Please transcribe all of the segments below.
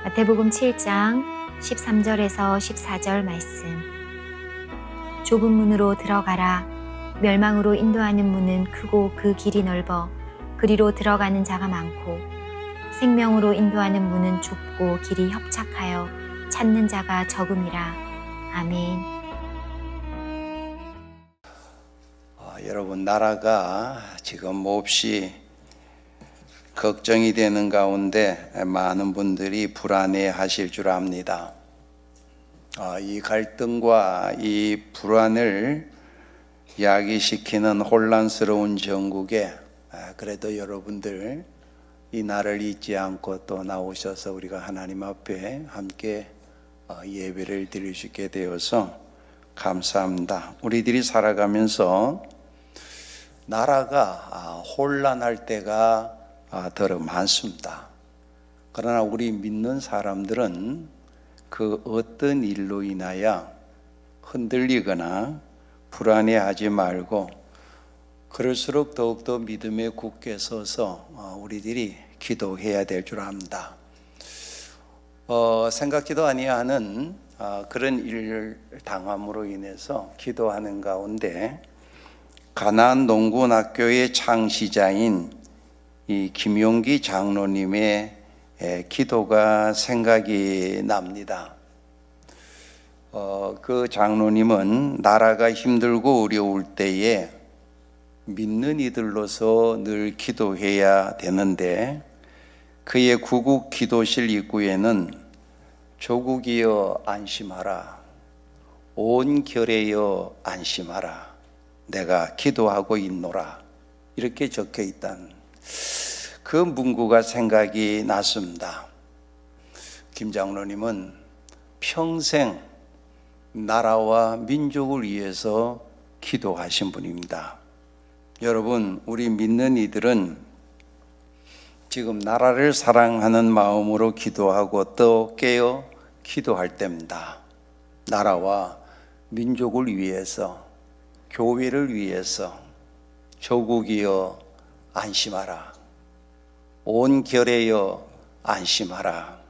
마태복음 7장 13절에서 14절 말씀. 좁은 문으로 들어가라. 멸망으로 인도하는 문은 크고 그 길이 넓어 그리로 들어가는 자가 많고, 생명으로 인도하는 문은 좁고 길이 협착하여 찾는 자가 적음이라. 아멘. 여러분, 나라가 지금 몹시 걱정이 되는 가운데 많은 분들이 불안해 하실 줄 압니다. 이 갈등과 이 불안을 야기시키는 혼란스러운 전국에 그래도 여러분들 이 날을 잊지 않고 또 나오셔서 우리가 하나님 앞에 함께 예배를 드릴 수 있게 되어서 감사합니다. 우리들이 살아가면서 나라가 혼란할 때가 더러 많습니다. 그러나 우리 믿는 사람들은 그 어떤 일로 인하여 흔들리거나 불안해하지 말고, 그럴수록 더욱더 믿음에 굳게 서서 우리들이 기도해야 될 줄 압니다. 생각지도 아니하는 그런 일을 당함으로 인해서 기도하는 가운데 가나안 농군학교의 창시자인 이 김용기 장로님의 기도가 생각이 납니다. 그 장로님은 나라가 힘들고 어려울 때에 믿는 이들로서 늘 기도해야 되는데, 그의 구국 기도실 입구에는 조국이여 안심하라, 온 결에여 안심하라, 내가 기도하고 있노라, 이렇게 적혀 있다는 그 문구가 생각이 났습니다. 김 장로님은 평생 나라와 민족을 위해서 기도하신 분입니다. 여러분, 우리 믿는 이들은 지금 나라를 사랑하는 마음으로 기도하고 또 깨어 기도할 때입니다. 나라와 민족을 위해서, 교회를 위해서, 조국이여 안심하라, 온 결에여 안심하라,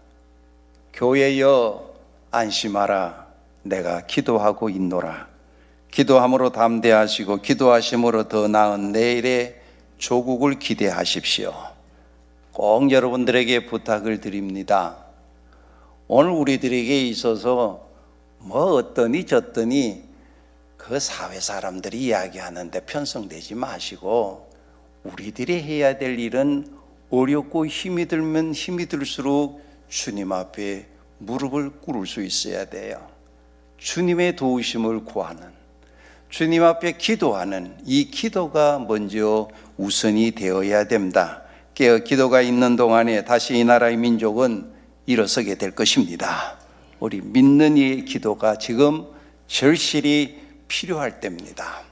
교회여 안심하라, 내가 기도하고 있노라. 기도함으로 담대하시고 기도하심으로 더 나은 내일의 조국을 기대하십시오. 꼭 여러분들에게 부탁을 드립니다. 오늘 우리들에게 있어서 뭐 어떠니 저떠니 그 사회 사람들이 이야기하는데 편성되지 마시고, 우리들이 해야 될 일은 어렵고 힘이 들면 힘이 들수록 주님 앞에 무릎을 꿇을 수 있어야 돼요. 주님의 도우심을 구하는, 주님 앞에 기도하는 이 기도가 먼저 우선이 되어야 됩니다. 깨어 기도가 있는 동안에 다시 이 나라의 민족은 일어서게 될 것입니다. 우리 믿는 이 기도가 지금 절실히 필요할 때입니다.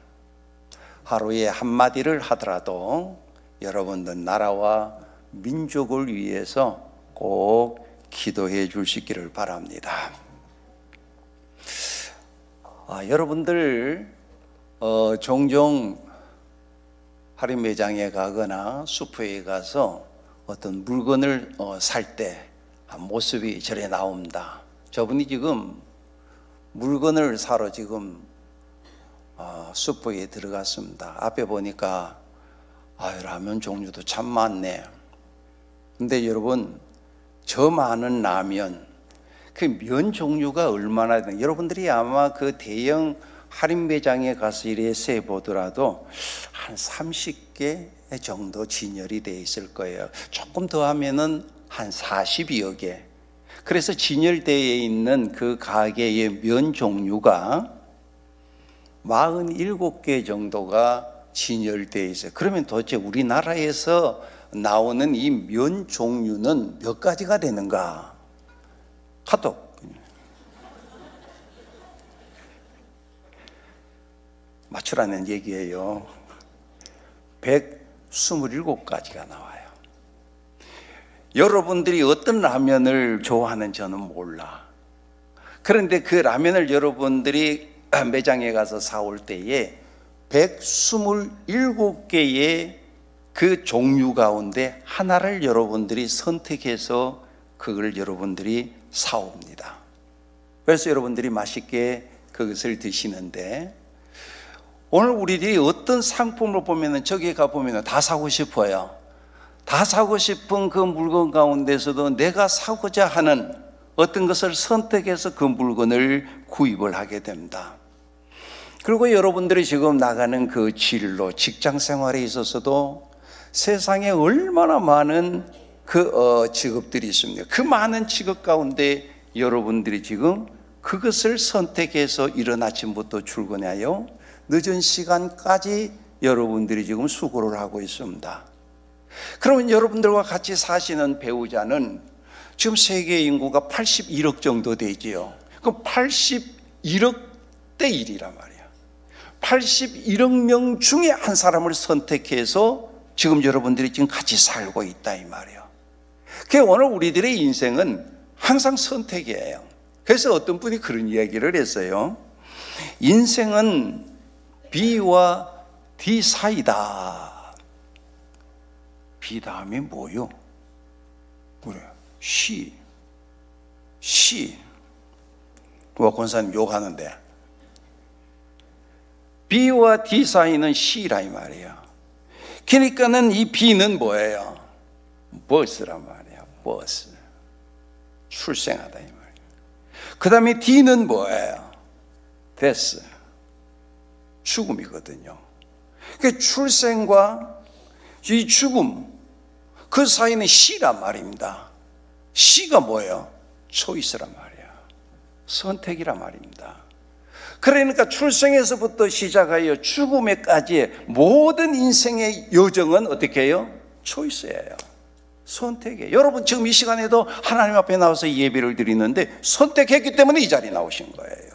하루에 한마디를 하더라도 여러분들 나라와 민족을 위해서 꼭 기도해 주시기를 바랍니다. 여러분들 종종 할인 매장에 가거나 슈퍼에 가서 어떤 물건을 살 때 모습이 저래 나옵니다. 저분이 지금 물건을 사러 지금 슈퍼에 들어갔습니다. 앞에 보니까 라면 종류도 참 많네. 근데 여러분, 저 많은 라면, 그 면 종류가 얼마나 되나, 여러분들이 아마 그 대형 할인 매장에 가서 이래 세 보더라도 한 30개 정도 진열이 돼 있을 거예요. 조금 더 하면은 한 40여 개. 그래서 진열되어 있는 그 가게의 면 종류가 47개 정도가 진열되어 있어요. 그러면 도대체 우리나라에서 나오는 이 면 종류는 몇 가지가 되는가? 카톡. 맞추라는 얘기예요. 127가지가 나와요. 여러분들이 어떤 라면을 좋아하는지 저는 몰라. 그런데 그 라면을 여러분들이 매장에 가서 사올 때에 127개의 그 종류 가운데 하나를 여러분들이 선택해서 그걸 여러분들이 사옵니다. 그래서 여러분들이 맛있게 그것을 드시는데, 오늘 우리들이 어떤 상품을 보면은 저기에 가보면 다 사고 싶어요. 다 사고 싶은 그 물건 가운데서도 내가 사고자 하는 어떤 것을 선택해서 그 물건을 구입을 하게 됩니다. 그리고 여러분들이 지금 나가는 그 진로, 직장 생활에 있어서도 세상에 얼마나 많은 그 직업들이 있습니다. 그 많은 직업 가운데 여러분들이 지금 그것을 선택해서 이른 아침부터 출근하여 늦은 시간까지 여러분들이 지금 수고를 하고 있습니다. 그러면 여러분들과 같이 사시는 배우자는 지금 세계 인구가 81억 정도 되지요. 그럼 81억 대 1이란 말이에요. 81억 명 중에 한 사람을 선택해서 지금 여러분들이 지금 같이 살고 있다 이 말이에요. 그래서 오늘 우리들의 인생은 항상 선택이에요. 그래서 어떤 분이 그런 이야기를 했어요. 인생은 B와 D 사이다. B 다음에 뭐요? 그래, C. 권사님 욕하는데 B와 D 사이는 C라 이 말이에요. 그러니까는 이 B는 뭐예요? 버스란 말이에요. 버스. 출생하다 이 말이에요. 그 다음에 D는 뭐예요? 데스. 죽음이거든요. 그러니까 출생과 이 죽음, 그 사이는 C란 말입니다. C가 뭐예요? 초이스란 말이에요. 선택이란 말입니다. 그러니까 출생에서부터 시작하여 죽음에까지의 모든 인생의 여정은 어떻게 해요? 초이스예요. 선택이에요. 여러분 지금 이 시간에도 하나님 앞에 나와서 예배를 드리는데 선택했기 때문에 이 자리에 나오신 거예요.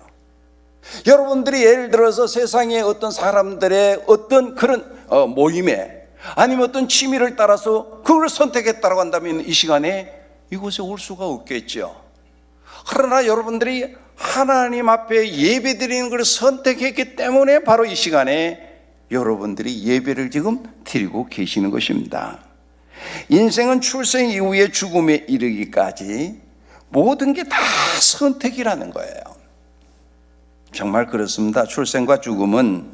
여러분들이 예를 들어서 세상의 어떤 사람들의 어떤 그런 모임에 아니면 어떤 취미를 따라서 그걸 선택했다고 한다면 이 시간에 이곳에 올 수가 없겠죠. 그러나 여러분들이 하나님 앞에 예배 드리는 걸 선택했기 때문에 바로 이 시간에 여러분들이 예배를 지금 드리고 계시는 것입니다. 인생은 출생 이후에 죽음에 이르기까지 모든 게 다 선택이라는 거예요. 정말 그렇습니다. 출생과 죽음은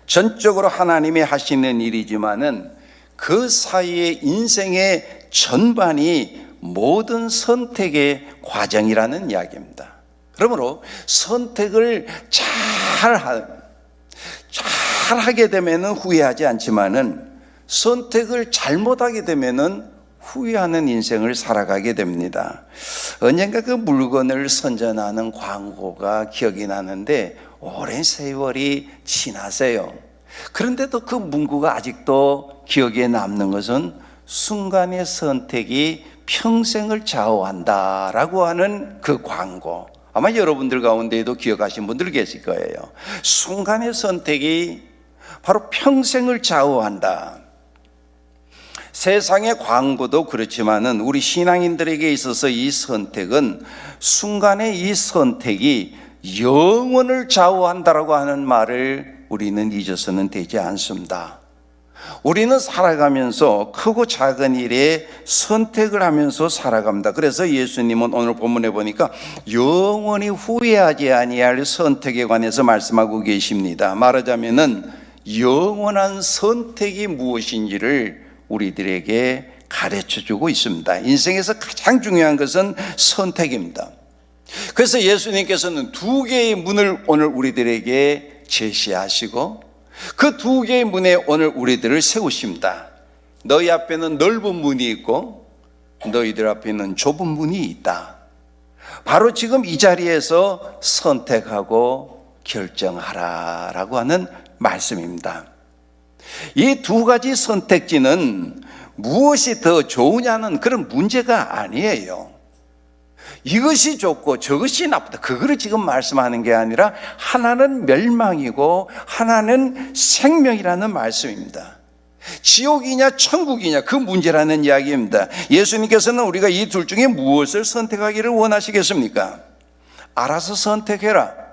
전적으로 하나님이 하시는 일이지만은 그 사이에 인생의 전반이 모든 선택의 과정이라는 이야기입니다. 그러므로 선택을 잘 하게 되면은 후회하지 않지만은 선택을 잘못하게 되면은 후회하는 인생을 살아가게 됩니다. 언젠가 그 물건을 선전하는 광고가 기억이 나는데 오랜 세월이 지나세요. 그런데도 그 문구가 아직도 기억에 남는 것은 순간의 선택이 평생을 좌우한다라고 하는 그 광고. 아마 여러분들 가운데에도 기억하신 분들 계실 거예요. 순간의 선택이 바로 평생을 좌우한다. 세상의 광고도 그렇지만은 우리 신앙인들에게 있어서 이 선택은 순간의 이 선택이 영원을 좌우한다라고 하는 말을 우리는 잊어서는 되지 않습니다. 우리는 살아가면서 크고 작은 일에 선택을 하면서 살아갑니다. 그래서 예수님은 오늘 본문에 보니까 영원히 후회하지 아니할 선택에 관해서 말씀하고 계십니다. 말하자면은 영원한 선택이 무엇인지를 우리들에게 가르쳐주고 있습니다. 인생에서 가장 중요한 것은 선택입니다. 그래서 예수님께서는 두 개의 문을 오늘 우리들에게 제시하시고 그 두 개의 문에 오늘 우리들을 세우십니다. 너희 앞에는 넓은 문이 있고 너희들 앞에는 좁은 문이 있다. 바로 지금 이 자리에서 선택하고 결정하라라고 하는 말씀입니다. 이 두 가지 선택지는 무엇이 더 좋으냐는 그런 문제가 아니에요. 이것이 좋고 저것이 나쁘다, 그거를 지금 말씀하는 게 아니라 하나는 멸망이고 하나는 생명이라는 말씀입니다. 지옥이냐 천국이냐 그 문제라는 이야기입니다. 예수님께서는 우리가 이 둘 중에 무엇을 선택하기를 원하시겠습니까? 알아서 선택해라.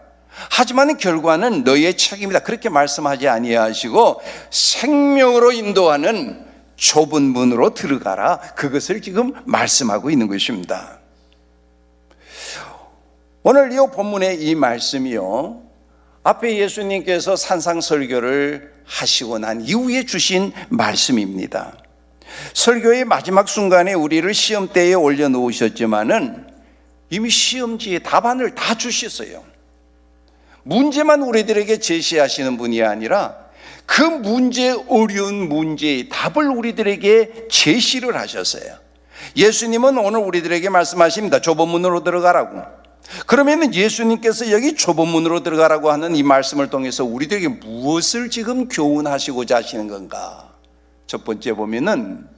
하지만 결과는 너희의 책임이다, 그렇게 말씀하지 아니하시고 생명으로 인도하는 좁은 문으로 들어가라, 그것을 지금 말씀하고 있는 것입니다. 오늘 이 본문의 이 말씀이요, 앞에 예수님께서 산상설교를 하시고 난 이후에 주신 말씀입니다. 설교의 마지막 순간에 우리를 시험대에 올려놓으셨지만은 이미 시험지의 답안을 다 주셨어요. 문제만 우리들에게 제시하시는 분이 아니라 그 문제, 어려운 문제의 답을 우리들에게 제시를 하셨어요. 예수님은 오늘 우리들에게 말씀하십니다. 좁은 문으로 들어가라고. 그러면 예수님께서 여기 좁은 문으로 들어가라고 하는 이 말씀을 통해서 우리들에게 무엇을 지금 교훈하시고자 하시는 건가? 첫 번째 보면은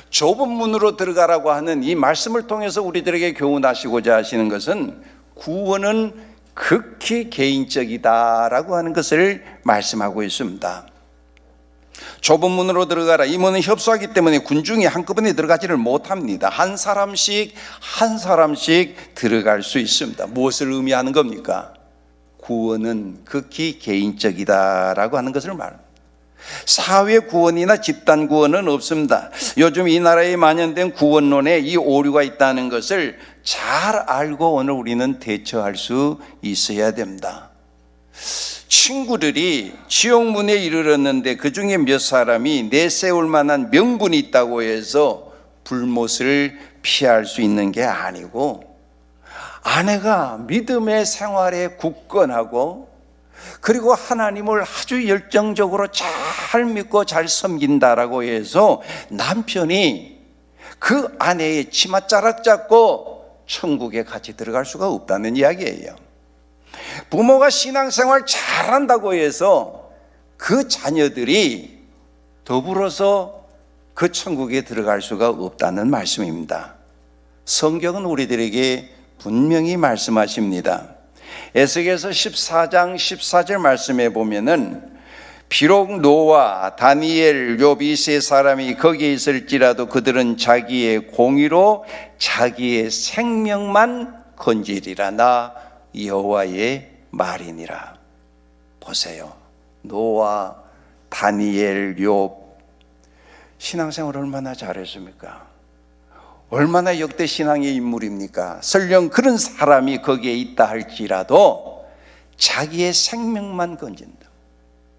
좁은 문으로 들어가라고 하는 이 말씀을 통해서 우리들에게 교훈하시고자 하시는 것은 구원은 극히 개인적이다라고 하는 것을 말씀하고 있습니다. 좁은 문으로 들어가라. 이 문은 협소하기 때문에 군중이 한꺼번에 들어가지를 못합니다. 한 사람씩 들어갈 수 있습니다. 무엇을 의미하는 겁니까? 구원은 극히 개인적이다라고 하는 것을 말합니다. 사회 구원이나 집단 구원은 없습니다. 요즘 이 나라에 만연된 구원론에 이 오류가 있다는 것을 잘 알고 오늘 우리는 대처할 수 있어야 됩니다. 친구들이 지옥문에 이르렀는데 그 중에 몇 사람이 내세울 만한 명분이 있다고 해서 불못을 피할 수 있는 게 아니고, 아내가 믿음의 생활에 굳건하고 그리고 하나님을 아주 열정적으로 잘 믿고 잘 섬긴다라고 해서 남편이 그 아내의 치맛자락 잡고 천국에 같이 들어갈 수가 없다는 이야기예요. 부모가 신앙생활 잘한다고 해서 그 자녀들이 더불어서 그 천국에 들어갈 수가 없다는 말씀입니다. 성경은 우리들에게 분명히 말씀하십니다. 에스겔서 14장 14절 말씀에 보면은 비록 노아, 다니엘, 욥이 세 사람이 거기에 있을지라도 그들은 자기의 공의로 자기의 생명만 건지리라. 나 여호와의 말이니라. 보세요. 노아, 다니엘, 욥 신앙생활 얼마나 잘했습니까? 얼마나 역대 신앙의 인물입니까? 설령 그런 사람이 거기에 있다 할지라도 자기의 생명만 건진다.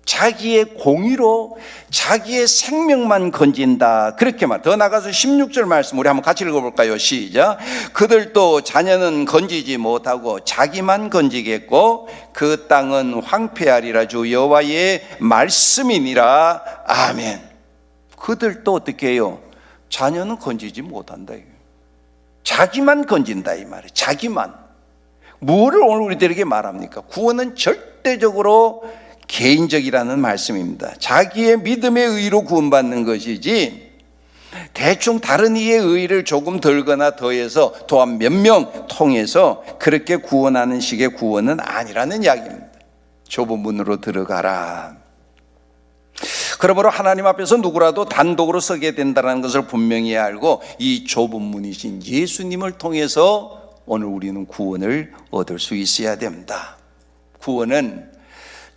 자기의 공의로 자기의 생명만 건진다. 그렇게 말. 더 나가서 16절 말씀 우리 한번 같이 읽어볼까요? 시작. 그들도 자녀는 건지지 못하고 자기만 건지겠고 그 땅은 황폐하리라. 주 여호와의 말씀이니라. 아멘. 그들도 어떻게 해요? 자녀는 건지지 못한다. 자기만 건진다 이 말이에요. 자기만. 뭐를 오늘 우리들에게 말합니까? 구원은 절대적으로 개인적이라는 말씀입니다. 자기의 믿음의 의로 구원받는 것이지 대충 다른 이의 의를 조금 덜거나 더해서 또한 몇 명 통해서 그렇게 구원하는 식의 구원은 아니라는 이야기입니다. 좁은 문으로 들어가라. 그러므로 하나님 앞에서 누구라도 단독으로 서게 된다는 것을 분명히 알고 이 좁은 문이신 예수님을 통해서 오늘 우리는 구원을 얻을 수 있어야 됩니다. 구원은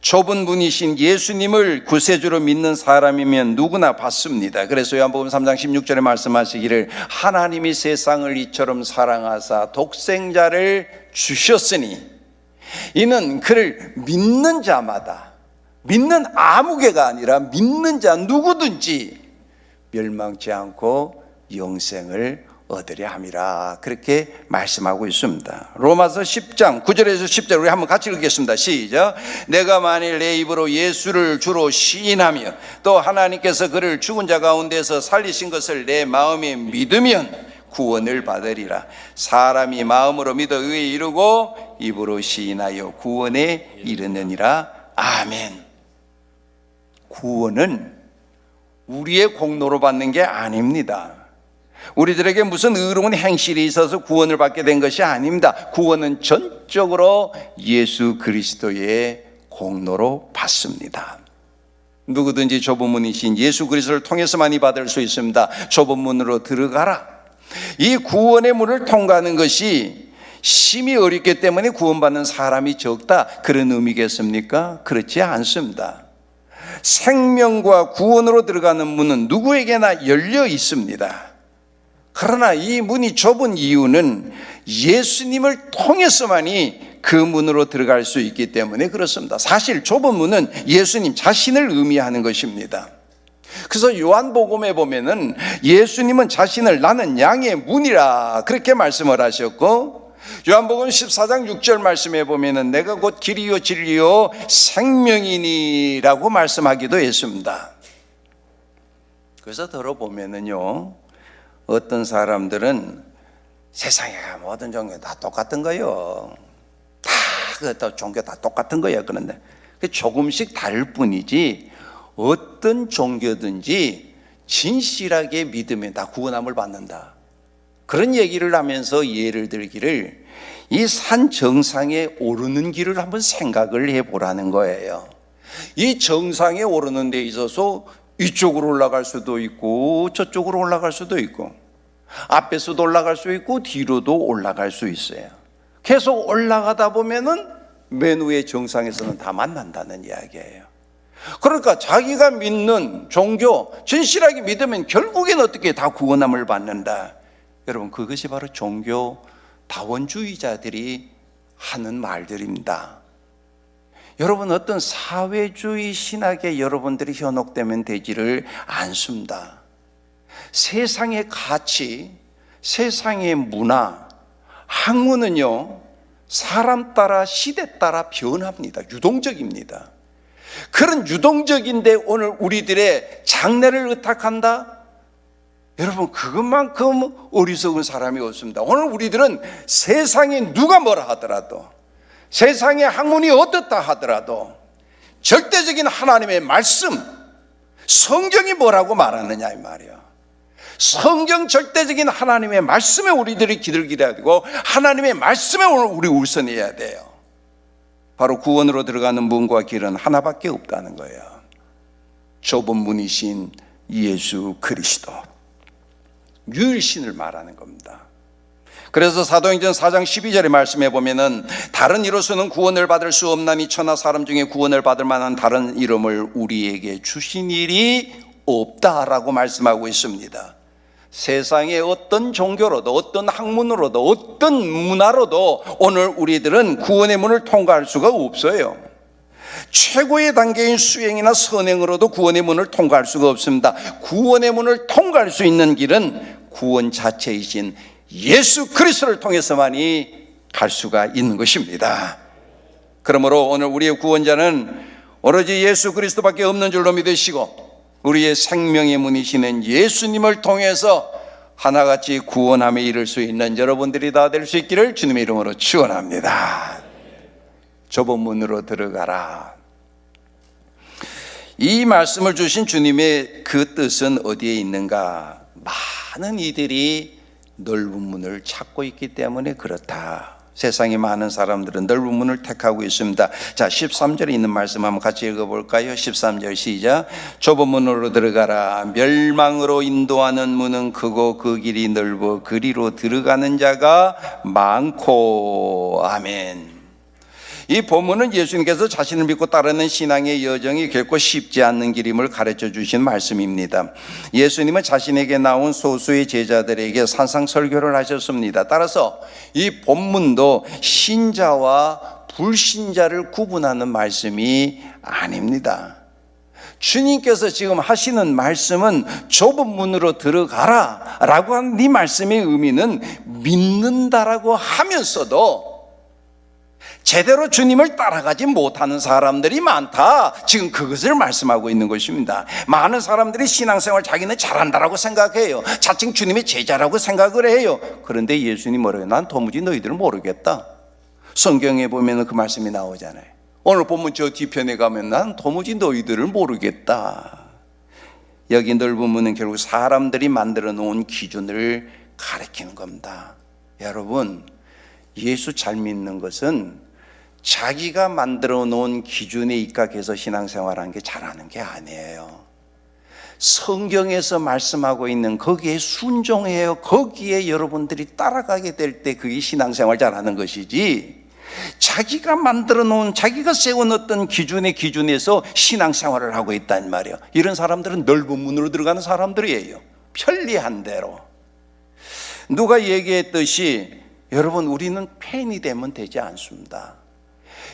좁은 분이신 예수님을 구세주로 믿는 사람이면 누구나 받습니다. 그래서 요한복음 3장 16절에 말씀하시기를 하나님이 세상을 이처럼 사랑하사 독생자를 주셨으니 이는 그를 믿는 자마다, 믿는 아무개가 아니라 믿는 자 누구든지 멸망치 않고 영생을 얻으려 함이라. 그렇게 말씀하고 있습니다. 로마서 10장 9절에서 10절 우리 한번 같이 읽겠습니다. 시작. 내가 만일 내 입으로 예수를 주로 시인하며 또 하나님께서 그를 죽은 자 가운데서 살리신 것을 내 마음에 믿으면 구원을 받으리라. 사람이 마음으로 믿어 의에 이르고 입으로 시인하여 구원에 이르느니라. 아멘. 구원은 우리의 공로로 받는 게 아닙니다. 우리들에게 무슨 의로운 행실이 있어서 구원을 받게 된 것이 아닙니다. 구원은 전적으로 예수 그리스도의 공로로 받습니다. 누구든지 좁은 문이신 예수 그리스도를 통해서만이 받을 수 있습니다. 좁은 문으로 들어가라. 이 구원의 문을 통과하는 것이 심히 어렵기 때문에 구원받는 사람이 적다, 그런 의미겠습니까? 그렇지 않습니다. 생명과 구원으로 들어가는 문은 누구에게나 열려 있습니다. 그러나 이 문이 좁은 이유는 예수님을 통해서만이 그 문으로 들어갈 수 있기 때문에 그렇습니다. 사실 좁은 문은 예수님 자신을 의미하는 것입니다. 그래서 요한복음에 보면은 예수님은 자신을 나는 양의 문이라 그렇게 말씀을 하셨고, 요한복음 14장 6절 말씀에 보면은 내가 곧 길이요 진리요 생명이니라고 말씀하기도 했습니다. 그래서 들어보면은요, 어떤 사람들은 세상에 모든 종교 다 똑같은 거요. 다 그 종교 다 똑같은 거예요. 그런데 조금씩 다를 뿐이지 어떤 종교든지 진실하게 믿으면 다 구원함을 받는다. 그런 얘기를 하면서 예를 들기를 이 산 정상에 오르는 길을 한번 생각을 해보라는 거예요. 이 정상에 오르는 데 있어서 이쪽으로 올라갈 수도 있고 저쪽으로 올라갈 수도 있고 앞에서도 올라갈 수 있고 뒤로도 올라갈 수 있어요. 계속 올라가다 보면은 맨 위에 정상에서는 다 만난다는 이야기예요. 그러니까 자기가 믿는 종교 진실하게 믿으면 결국엔 어떻게 다 구원함을 받는다. 여러분, 그것이 바로 종교 다원주의자들이 하는 말들입니다. 여러분, 어떤 사회주의 신학에 여러분들이 현혹되면 되지를 않습니다. 세상의 가치, 세상의 문화, 학문은요, 사람 따라 시대 따라 변합니다. 유동적입니다. 그런 유동적인데 오늘 우리들의 장래를 의탁한다? 여러분, 그것만큼 어리석은 사람이 없습니다. 오늘 우리들은 세상에 누가 뭐라 하더라도, 세상의 학문이 어떻다 하더라도 절대적인 하나님의 말씀, 성경이 뭐라고 말하느냐 이 말이에요. 성경 절대적인 하나님의 말씀에 우리들이 기들기려야 되고 하나님의 말씀에 오늘 우리 우선해야 돼요. 바로 구원으로 들어가는 문과 길은 하나밖에 없다는 거예요. 좁은 문이신 예수 그리스도, 유일신을 말하는 겁니다. 그래서 사도행전 4장 12절의 말씀에 보면은 다른 이로서는 구원을 받을 수 없나니 천하 사람 중에 구원을 받을 만한 다른 이름을 우리에게 주신 일이 없다라고 말씀하고 있습니다. 세상의 어떤 종교로도 어떤 학문으로도 어떤 문화로도 오늘 우리들은 구원의 문을 통과할 수가 없어요. 최고의 단계인 수행이나 선행으로도 구원의 문을 통과할 수가 없습니다. 구원의 문을 통과할 수 있는 길은 구원 자체이신 예수 그리스도를 통해서만이 갈 수가 있는 것입니다. 그러므로 오늘 우리의 구원자는 오로지 예수 그리스도밖에 없는 줄로 믿으시고 우리의 생명의 문이시는 예수님을 통해서 하나같이 구원함에 이를 수 있는 여러분들이 다 될 수 있기를 주님의 이름으로 축원합니다. 좁은 문으로 들어가라. 이 말씀을 주신 주님의 그 뜻은 어디에 있는가? 많은 이들이 넓은 문을 찾고 있기 때문에 그렇다. 세상에 많은 사람들은 넓은 문을 택하고 있습니다. 자, 13절에 있는 말씀 한번 같이 읽어볼까요? 13절 시작. 좁은 문으로 들어가라. 멸망으로 인도하는 문은 크고 그 길이 넓어 그리로 들어가는 자가 많고. 아멘. 이 본문은 예수님께서 자신을 믿고 따르는 신앙의 여정이 결코 쉽지 않는 길임을 가르쳐 주신 말씀입니다. 예수님은 자신에게 나온 소수의 제자들에게 산상설교를 하셨습니다. 따라서 이 본문도 신자와 불신자를 구분하는 말씀이 아닙니다. 주님께서 지금 하시는 말씀은 좁은 문으로 들어가라 라고 하는 이 말씀의 의미는 믿는다라고 하면서도 제대로 주님을 따라가지 못하는 사람들이 많다. 지금 그것을 말씀하고 있는 것입니다. 많은 사람들이 신앙생활 자기는 잘한다라고 생각해요. 자칭 주님의 제자라고 생각을 해요. 그런데 예수님 뭐래요? 난 도무지 너희들을 모르겠다. 성경에 보면 그 말씀이 나오잖아요. 오늘 본문 저 뒤편에 가면 난 도무지 너희들을 모르겠다. 여기 넓은 문은 결국 사람들이 만들어 놓은 기준을 가리키는 겁니다. 여러분, 예수 잘 믿는 것은 자기가 만들어 놓은 기준에 입각해서 신앙생활하는 게 잘하는 게 아니에요. 성경에서 말씀하고 있는 거기에 순종해요. 거기에 여러분들이 따라가게 될 때 그게 신앙생활 잘하는 것이지, 자기가 만들어 놓은, 자기가 세워놓던 기준의 기준에서 신앙생활을 하고 있단 말이에요. 이런 사람들은 넓은 문으로 들어가는 사람들이에요. 편리한 대로. 누가 얘기했듯이 여러분, 우리는 팬이 되면 되지 않습니다.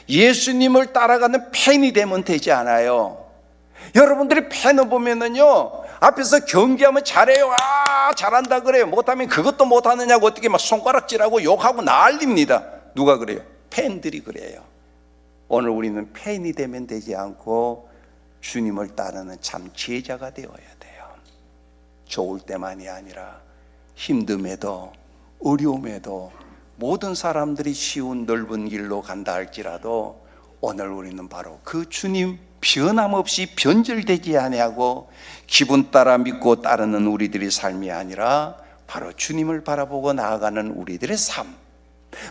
예수님을 따라가는 팬이 되면 되지 않아요. 여러분들이 팬을 보면은요, 앞에서 경기하면 잘해요. 잘한다 그래요. 못하면 그것도 못하느냐고 어떻게 막 손가락질하고 욕하고 난립니다. 누가 그래요? 팬들이 그래요. 오늘 우리는 팬이 되면 되지 않고 주님을 따르는 참 제자가 되어야 돼요. 좋을 때만이 아니라 힘듦에도 어려움에도 모든 사람들이 쉬운 넓은 길로 간다 할지라도 오늘 우리는 바로 그 주님 변함없이 변절되지 아니하고 기분 따라 믿고 따르는 우리들의 삶이 아니라 바로 주님을 바라보고 나아가는 우리들의 삶,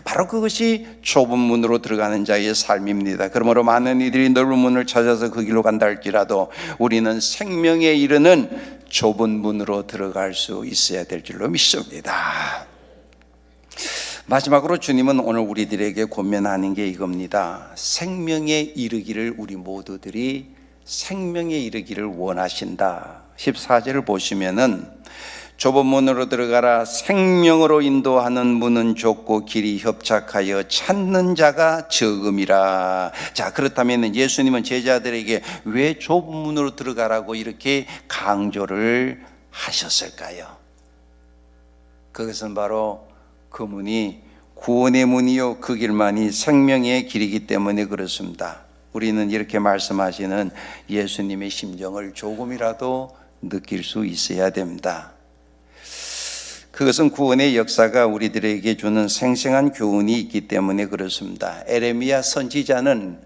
바로 그것이 좁은 문으로 들어가는 자의 삶입니다. 그러므로 많은 이들이 넓은 문을 찾아서 그 길로 간다 할지라도 우리는 생명에 이르는 좁은 문으로 들어갈 수 있어야 될 줄로 믿습니다. 마지막으로 주님은 오늘 우리들에게 권면하는 게 이겁니다. 생명에 이르기를, 우리 모두들이 생명에 이르기를 원하신다. 14절을 보시면은 좁은 문으로 들어가라. 생명으로 인도하는 문은 좁고 길이 협착하여 찾는 자가 적음이라. 자, 그렇다면 예수님은 제자들에게 왜 좁은 문으로 들어가라고 이렇게 강조를 하셨을까요? 그것은 바로 그 문이 구원의 문이요 그 길만이 생명의 길이기 때문에 그렇습니다. 우리는 이렇게 말씀하시는 예수님의 심정을 조금이라도 느낄 수 있어야 됩니다. 그것은 구원의 역사가 우리들에게 주는 생생한 교훈이 있기 때문에 그렇습니다. 에레미야 선지자는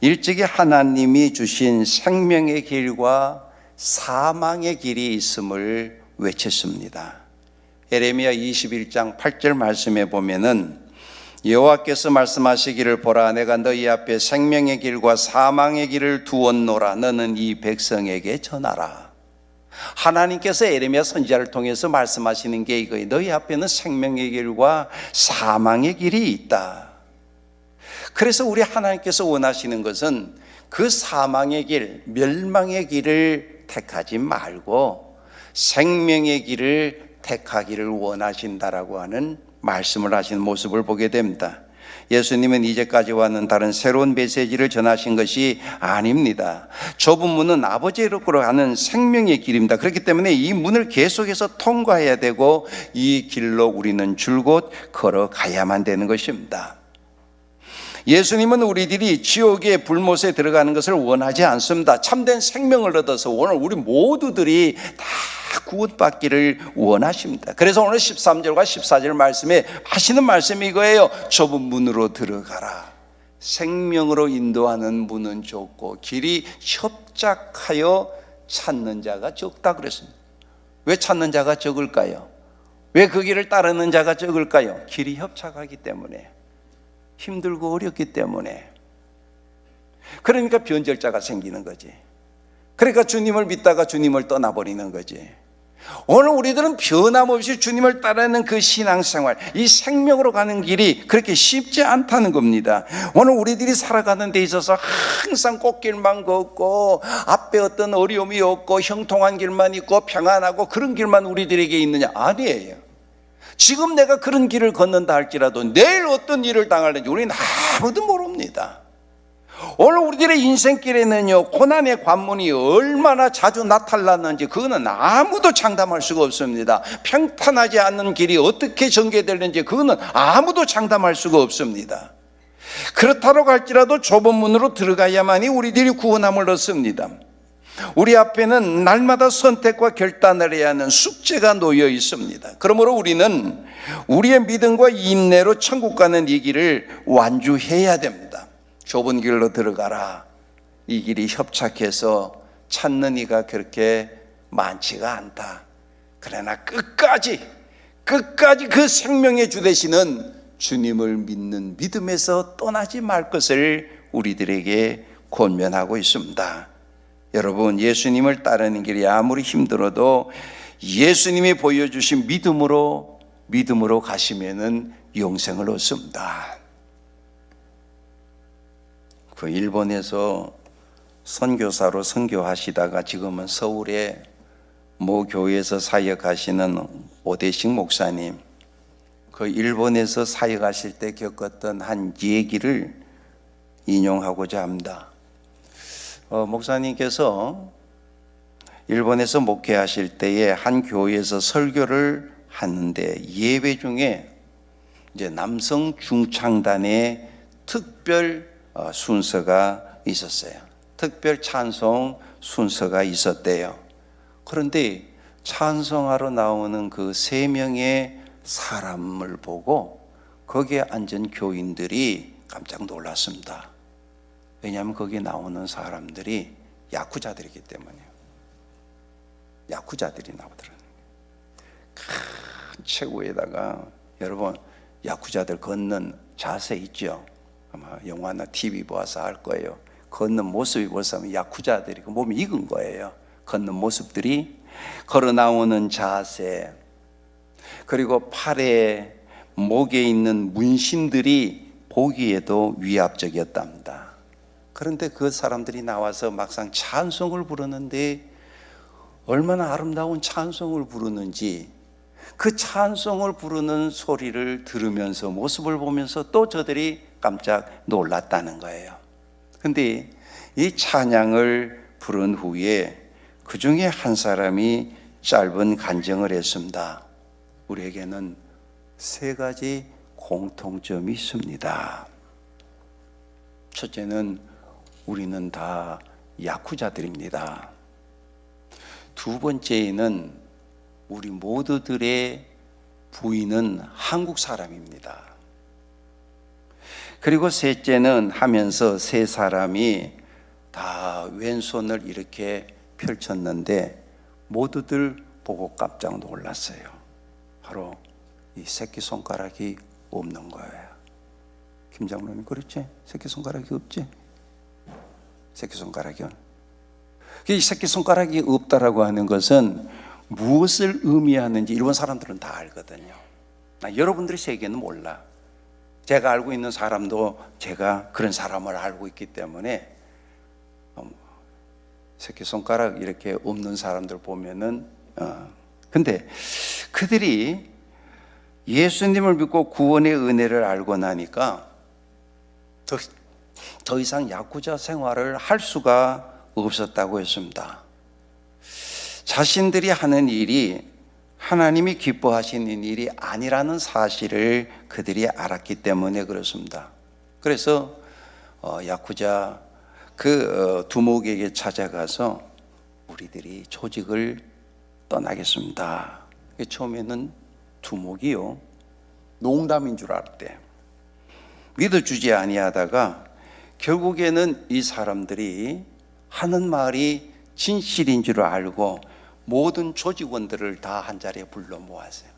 일찍이 하나님이 주신 생명의 길과 사망의 길이 있음을 외쳤습니다. 에레미야 21장 8절 말씀에 보면은 여호와께서 말씀하시기를 보라, 내가 너희 앞에 생명의 길과 사망의 길을 두었노라. 너는 이 백성에게 전하라. 하나님께서 에레미야 선지자를 통해서 말씀하시는 게 이거예요. 너희 앞에는 생명의 길과 사망의 길이 있다. 그래서 우리 하나님께서 원하시는 것은 그 사망의 길, 멸망의 길을 택하지 말고 생명의 길을 택하기를 원하신다라고 하는 말씀을 하시는 모습을 보게 됩니다. 예수님은 이제까지와는 다른 새로운 메시지를 전하신 것이 아닙니다. 좁은 문은 아버지로 가는 생명의 길입니다. 그렇기 때문에 이 문을 계속해서 통과해야 되고 이 길로 우리는 줄곧 걸어가야만 되는 것입니다. 예수님은 우리들이 지옥의 불못에 들어가는 것을 원하지 않습니다. 참된 생명을 얻어서 오늘 우리 모두들이 다 구원받기를 원하십니다. 그래서 오늘 13절과 14절 말씀에 하시는 말씀이 이거예요. 좁은 문으로 들어가라. 생명으로 인도하는 문은 좁고 길이 협착하여 찾는 자가 적다 그랬습니다. 왜 찾는 자가 적을까요? 왜 그 길을 따르는 자가 적을까요? 길이 협착하기 때문에, 힘들고 어렵기 때문에. 그러니까 변절자가 생기는 거지. 그러니까 주님을 믿다가 주님을 떠나버리는 거지. 오늘 우리들은 변함없이 주님을 따르는 그 신앙생활, 이 생명으로 가는 길이 그렇게 쉽지 않다는 겁니다. 오늘 우리들이 살아가는 데 있어서 항상 꽃길만 걷고 앞에 어떤 어려움이 없고 형통한 길만 있고 평안하고 그런 길만 우리들에게 있느냐? 아니에요. 지금 내가 그런 길을 걷는다 할지라도 내일 어떤 일을 당할는지 우리는 아무도 모릅니다. 오늘 우리들의 인생길에는요, 고난의 관문이 얼마나 자주 나타났는지 그거는 아무도 장담할 수가 없습니다. 평탄하지 않는 길이 어떻게 전개되는지 그거는 아무도 장담할 수가 없습니다. 그렇다고 할지라도 좁은 문으로 들어가야만이 우리들이 구원함을 얻습니다. 우리 앞에는 날마다 선택과 결단을 해야 하는 숙제가 놓여 있습니다. 그러므로 우리는 우리의 믿음과 인내로 천국 가는 이 길을 완주해야 됩니다. 좁은 길로 들어가라. 이 길이 협착해서 찾는 이가 그렇게 많지가 않다. 그러나 끝까지 그 생명의 주 되시는 주님을 믿는 믿음에서 떠나지 말 것을 우리들에게 권면하고 있습니다. 여러분, 예수님을 따르는 길이 아무리 힘들어도 예수님이 보여주신 믿음으로 가시면은 영생을 얻습니다. 그 일본에서 선교사로 선교하시다가 지금은 서울의 모 교회에서 사역하시는 오대식 목사님, 그 일본에서 사역하실 때 겪었던 한 얘기를 인용하고자 합니다. 목사님께서 일본에서 목회하실 때에 한 교회에서 설교를 하는데 예배 중에 이제 남성 중창단의 특별 순서가 있었어요. 특별 찬송 순서가 있었대요. 그런데 찬송하러 나오는 그 3명의 사람을 보고 거기에 앉은 교인들이 깜짝 놀랐습니다. 왜냐하면 거기에 나오는 사람들이 야쿠자들이기 때문이에요. 야쿠자들이 나오더라고요. 큰 체구에다가 여러분 야쿠자들 걷는 자세 있죠? 아마 영화나 TV 보아서 알 거예요. 걷는 모습이 벌써 야쿠자들이 몸이 익은 거예요. 걷는 모습들이 걸어 나오는 자세, 그리고 팔에 목에 있는 문신들이 보기에도 위압적이었답니다. 그런데 그 사람들이 나와서 막상 찬송을 부르는데 얼마나 아름다운 찬송을 부르는지, 그 찬송을 부르는 소리를 들으면서 모습을 보면서 또 저들이 깜짝 놀랐다는 거예요. 근데 이 찬양을 부른 후에 그 중에 한 사람이 짧은 간증을 했습니다. 우리에게는 3가지 공통점이 있습니다. 첫째는 우리는 다 야쿠자들입니다. 두 번째는 우리 모두들의 부인은 한국 사람입니다. 그리고 셋째는 하면서 3사람이 다 왼손을 이렇게 펼쳤는데 모두들 보고 깜짝 놀랐어요. 바로 이 새끼손가락이 없는 거예요. 김 장로님 그렇지? 새끼손가락이 없지? 새끼손가락이요. 이 새끼손가락이 없다라고 하는 것은 무엇을 의미하는지 일본 사람들은 다 알거든요. 여러분들의 세계는 몰라. 제가 알고 있는 사람도 제가 그런 사람을 알고 있기 때문에 새끼손가락 이렇게 없는 사람들 보면은 근데 그들이 예수님을 믿고 구원의 은혜를 알고 나니까 더 이상 야쿠자 생활을 할 수가 없었다고 했습니다. 자신들이 하는 일이 하나님이 기뻐하시는 일이 아니라는 사실을 그들이 알았기 때문에 그렇습니다. 그래서 야쿠자 그 두목에게 찾아가서 우리들이 조직을 떠나겠습니다. 처음에는 두목이요, 농담인 줄 알았대. 믿어주지 아니하다가 결국에는 이 사람들이 하는 말이 진실인 줄 알고 모든 조직원들을 다 한 자리에 불러 모았어요.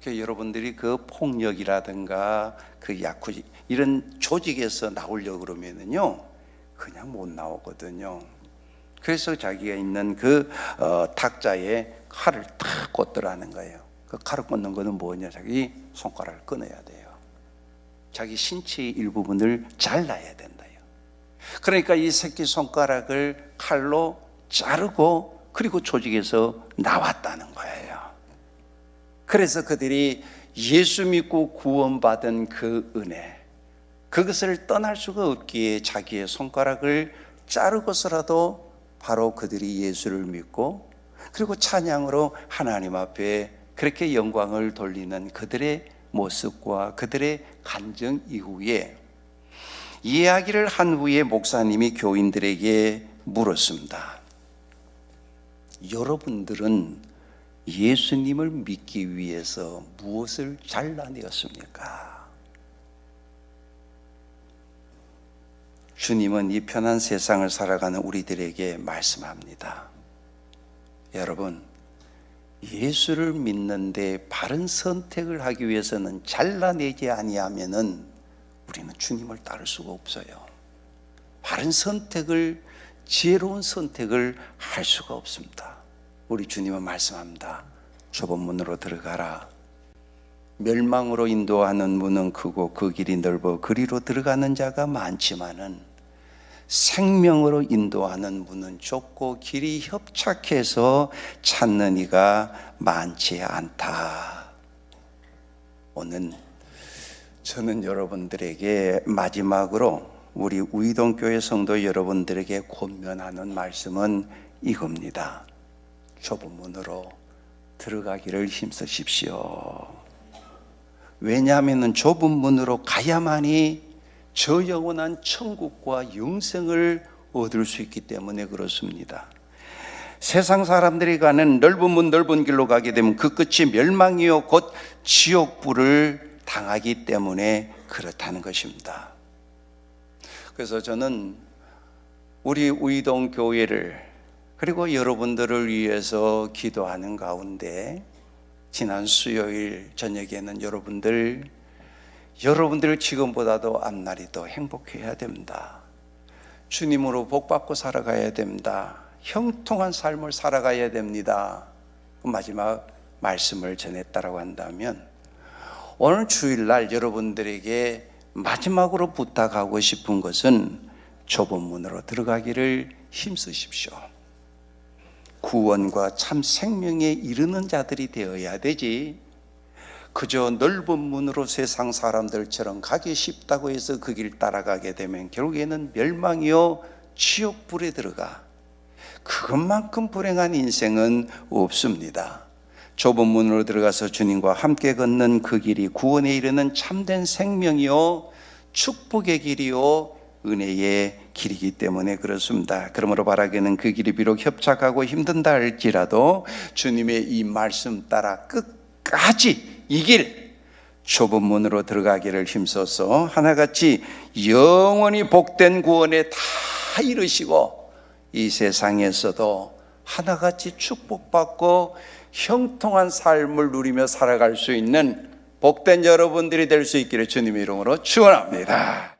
여러분들이 그 폭력이라든가 그 야쿠지 이런 조직에서 나오려고 그러면은요 그냥 못 나오거든요. 그래서 자기가 있는 그 탁자에 칼을 탁 꽂더라는 거예요. 그 칼을 꽂는 거는 뭐냐? 자기 손가락을 끊어야 돼요. 자기 신체의 일부분을 잘라야 된다요. 그러니까 이 새끼손가락을 칼로 자르고 그리고 조직에서 나왔다는 거예요. 그래서 그들이 예수 믿고 구원받은 그 은혜, 그것을 떠날 수가 없기에 자기의 손가락을 자르고서라도 바로 그들이 예수를 믿고 그리고 찬양으로 하나님 앞에 그렇게 영광을 돌리는 그들의 모습과 그들의 간증 이후에 이야기를 한 후에 목사님이 교인들에게 물었습니다. 여러분들은 예수님을 믿기 위해서 무엇을 잘라내었습니까? 주님은 이 편한 세상을 살아가는 우리들에게 말씀합니다. 여러분, 예수를 믿는데 바른 선택을 하기 위해서는 잘라내지 아니하면은 우리는 주님을 따를 수가 없어요. 바른 선택을, 지혜로운 선택을 할 수가 없습니다. 우리 주님은 말씀합니다. 좁은 문으로 들어가라. 멸망으로 인도하는 문은 크고 그 길이 넓어 그리로 들어가는 자가 많지만은 생명으로 인도하는 문은 좁고 길이 협착해서 찾는 이가 많지 않다. 오늘 저는 여러분들에게 마지막으로 우리 우이동교회 성도 여러분들에게 권면하는 말씀은 이겁니다. 좁은 문으로 들어가기를 힘쓰십시오. 왜냐하면 좁은 문으로 가야만이 저 영원한 천국과 영생을 얻을 수 있기 때문에 그렇습니다. 세상 사람들이 가는 넓은 문 넓은 길로 가게 되면 그 끝이 멸망이요 곧 지옥불을 당하기 때문에 그렇다는 것입니다. 그래서 저는 우리 우이동 교회를 그리고 여러분들을 위해서 기도하는 가운데 지난 수요일 저녁에는 여러분들 지금보다도 앞날이 더 행복해야 됩니다. 주님으로 복받고 살아가야 됩니다. 형통한 삶을 살아가야 됩니다. 마지막 말씀을 전했다라고 한다면 오늘 주일날 여러분들에게 마지막으로 부탁하고 싶은 것은 좁은 문으로 들어가기를 힘쓰십시오. 구원과 참 생명에 이르는 자들이 되어야 되지, 그저 넓은 문으로 세상 사람들처럼 가기 쉽다고 해서 그 길 따라가게 되면 결국에는 멸망이요 지옥불에 들어가. 그것만큼 불행한 인생은 없습니다. 좁은 문으로 들어가서 주님과 함께 걷는 그 길이 구원에 이르는 참된 생명이요 축복의 길이요 은혜의 길이기 때문에 그렇습니다. 그러므로 바라기는 그 길이 비록 협착하고 힘든다 할지라도 주님의 이 말씀 따라 끝까지 이 길 좁은 문으로 들어가기를 힘써서 하나같이 영원히 복된 구원에 다 이르시고 이 세상에서도 하나같이 축복받고 형통한 삶을 누리며 살아갈 수 있는 복된 여러분들이 될 수 있기를 주님의 이름으로 축원합니다.